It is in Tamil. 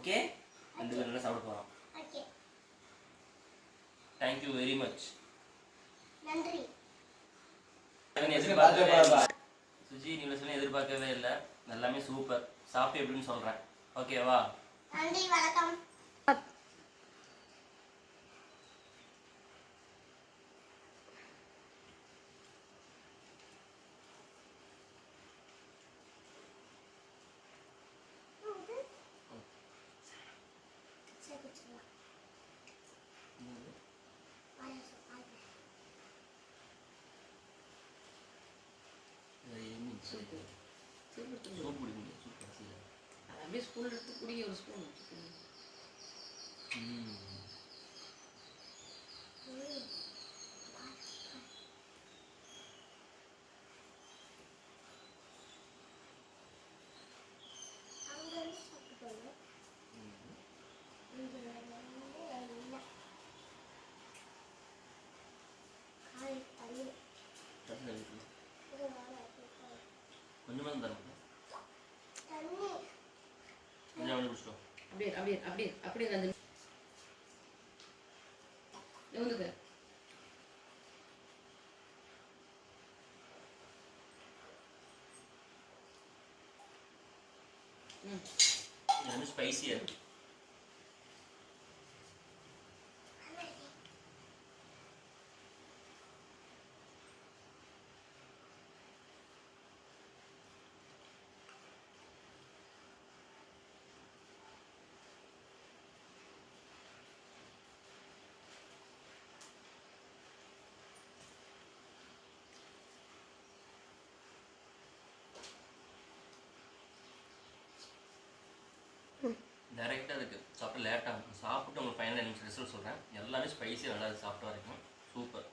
ஓகே ரெண்டு பேரும் நல்லா சாப்பிட போகிறோம். Okay thank you very much. நன்றி. சுஜி நீ சொல்லி எதிர்பார்க்கவே இல்லை. எல்லாமே சூப்பர். சாப்பிட்டு எப்படின்னு சொல்கிறேன். ஓகேவா? நன்றி வணக்கம். சூப் குடிங்க. சூப்பர். அப்படியே ஸ்பூன் எடுத்து குடிங்க. ஒரு ஸ்பூன். கொஞ்சமாக தான் தரணும். கொஞ்சம் குடிச்சிட்டோம். அப்படியே அப்படியே அப்படியே அப்படியே வந்து வந்துக்க. எல்லாமே ஸ்பைசியாக இருக்கு. டைரெக்டாக இருக்குது. சாப்பிட்டு லேட்டாக சாப்பிட்டு உங்களுக்கு ஃபைனல் ரிசல்ட் சொல்கிறேன். எல்லாமே ஸ்பைஸியாக நல்லா சாப்பிட்டு வரைக்கும் சூப்பர்.